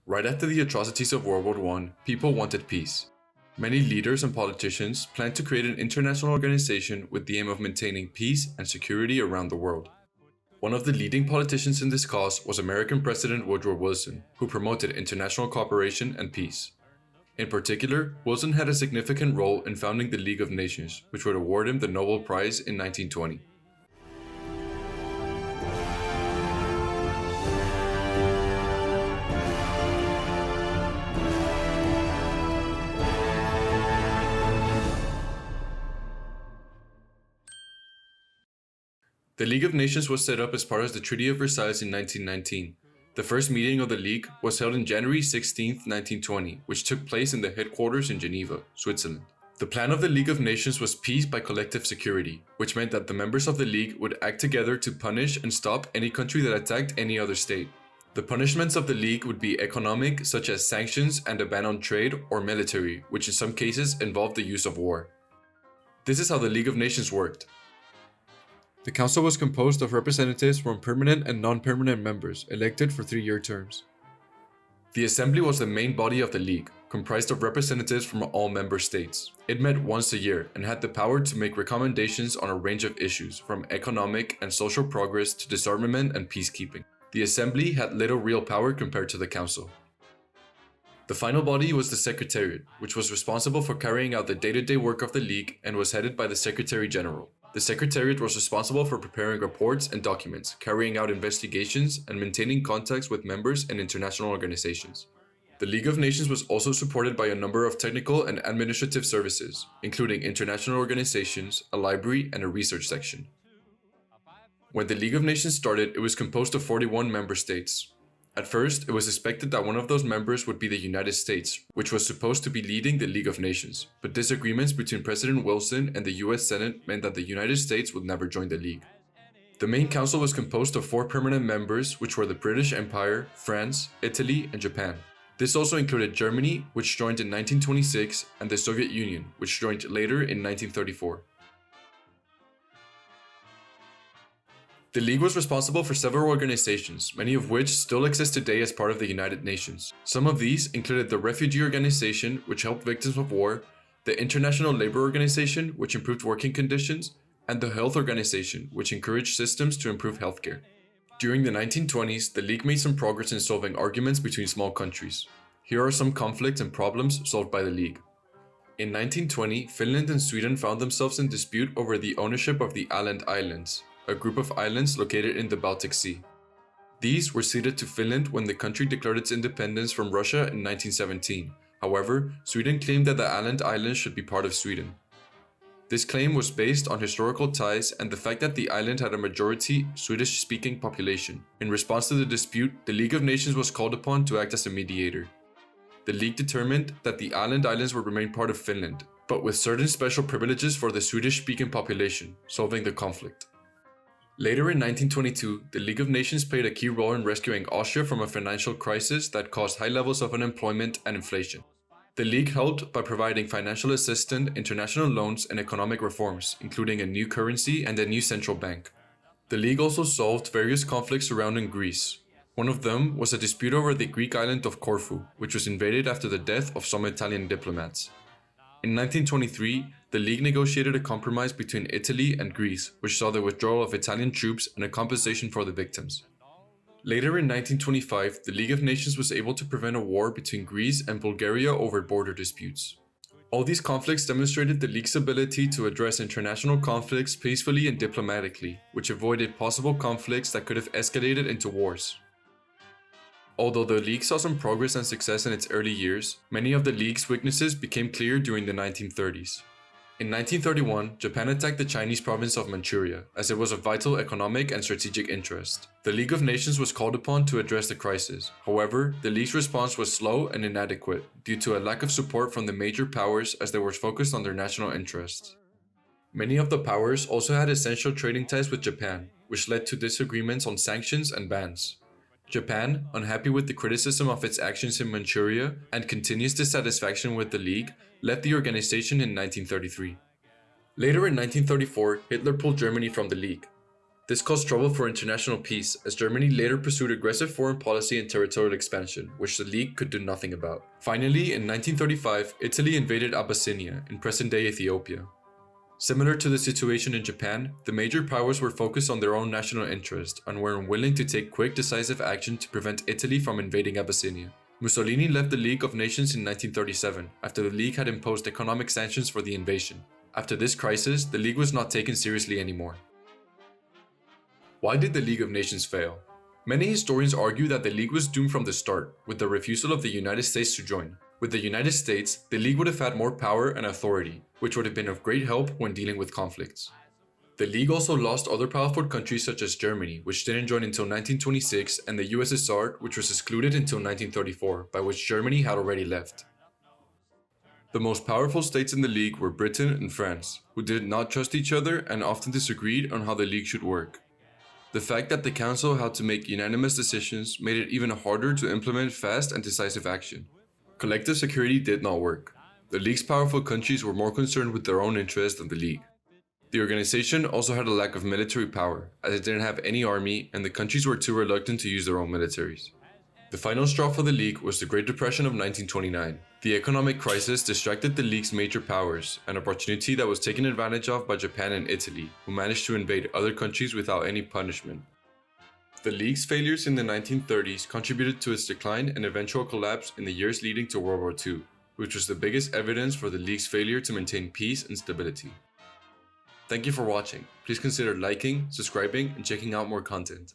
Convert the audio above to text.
Right after the atrocities of World War I, people wanted peace. Many leaders and politicians planned to create an international organization with the aim of maintaining peace and security around the world. One of the leading politicians in this cause was American President Woodrow Wilson, who promoted international cooperation and peace. In particular, Wilson had a significant role in founding the League of Nations, which would award him the Nobel Prize in 1920. The League of Nations was set up as part of the Treaty of Versailles in 1919. The first meeting of the League was held on January 16, 1920, which took place in the headquarters in Geneva, Switzerland. The plan of the League of Nations was peace by collective security, which meant that the members of the League would act together to punish and stop any country that attacked any other state. The punishments of the League would be economic, such as sanctions and a ban on trade, or military, which in some cases involved the use of war. This is how the League of Nations worked. The Council was composed of representatives from permanent and non-permanent members, elected for 3-year terms. The Assembly was the main body of the League, comprised of representatives from all member states. It met once a year and had the power to make recommendations on a range of issues, from economic and social progress to disarmament and peacekeeping. The Assembly had little real power compared to the Council. The final body was the Secretariat, which was responsible for carrying out the day-to-day work of the League and was headed by the Secretary General. The Secretariat was responsible for preparing reports and documents, carrying out investigations, and maintaining contacts with members and international organizations. The League of Nations was also supported by a number of technical and administrative services, including international organizations, a library, and a research section. When the League of Nations started, it was composed of 41 member states. At first, it was expected that one of those members would be the United States, which was supposed to be leading the League of Nations, but disagreements between President Wilson and the US Senate meant that the United States would never join the League. The main council was composed of 4 permanent members, which were the British Empire, France, Italy, and Japan. This also included Germany, which joined in 1926, and the Soviet Union, which joined later in 1934. The League was responsible for several organizations, many of which still exist today as part of the United Nations. Some of these included the Refugee Organization, which helped victims of war, the International Labour Organization, which improved working conditions, and the Health Organization, which encouraged systems to improve healthcare. During the 1920s, the League made some progress in solving arguments between small countries. Here are some conflicts and problems solved by the League. In 1920, Finland and Sweden found themselves in dispute over the ownership of the Åland Islands, a group of islands located in the Baltic Sea. These were ceded to Finland when the country declared its independence from Russia in 1917. However, Sweden claimed that the Åland Islands should be part of Sweden. This claim was based on historical ties and the fact that the island had a majority Swedish-speaking population. In response to the dispute, the League of Nations was called upon to act as a mediator. The League determined that the Åland Islands would remain part of Finland, but with certain special privileges for the Swedish-speaking population, solving the conflict. Later in 1922, the League of Nations played a key role in rescuing Austria from a financial crisis that caused high levels of unemployment and inflation. The League helped by providing financial assistance, international loans, and economic reforms, including a new currency and a new central bank. The League also solved various conflicts surrounding Greece. One of them was a dispute over the Greek island of Corfu, which was invaded after the death of some Italian diplomats. In 1923, the League negotiated a compromise between Italy and Greece, which saw the withdrawal of Italian troops and a compensation for the victims. Later in 1925, the League of Nations was able to prevent a war between Greece and Bulgaria over border disputes. All these conflicts demonstrated the League's ability to address international conflicts peacefully and diplomatically, which avoided possible conflicts that could have escalated into wars. Although the League saw some progress and success in its early years, many of the League's weaknesses became clear during the 1930s. In 1931, Japan attacked the Chinese province of Manchuria, as it was of vital economic and strategic interest. The League of Nations was called upon to address the crisis. However, the League's response was slow and inadequate, due to a lack of support from the major powers as they were focused on their national interests. Many of the powers also had essential trading ties with Japan, which led to disagreements on sanctions and bans. Japan, unhappy with the criticism of its actions in Manchuria and continuous dissatisfaction with the League, left the organization in 1933. Later in 1934, Hitler pulled Germany from the League. This caused trouble for international peace, as Germany later pursued aggressive foreign policy and territorial expansion, which the League could do nothing about. Finally, in 1935, Italy invaded Abyssinia, in present-day Ethiopia. Similar to the situation in Japan, the major powers were focused on their own national interest and were unwilling to take quick, decisive action to prevent Italy from invading Abyssinia. Mussolini left the League of Nations in 1937, after the League had imposed economic sanctions for the invasion. After this crisis, the League was not taken seriously anymore. Why did the League of Nations fail? Many historians argue that the League was doomed from the start, with the refusal of the United States to join. With the United States, the League would have had more power and authority, which would have been of great help when dealing with conflicts. The League also lost other powerful countries such as Germany, which didn't join until 1926, and the USSR, which was excluded until 1934, by which Germany had already left. The most powerful states in the League were Britain and France, who did not trust each other and often disagreed on how the League should work. The fact that the Council had to make unanimous decisions made it even harder to implement fast and decisive action. Collective security did not work. The League's powerful countries were more concerned with their own interests than the League. The organization also had a lack of military power, as it didn't have any army and the countries were too reluctant to use their own militaries. The final straw for the League was the Great Depression of 1929. The economic crisis distracted the League's major powers, an opportunity that was taken advantage of by Japan and Italy, who managed to invade other countries without any punishment. The League's failures in the 1930s contributed to its decline and eventual collapse in the years leading to World War II, which was the biggest evidence for the League's failure to maintain peace and stability. Thank you for watching. Please consider liking, subscribing, and checking out more content.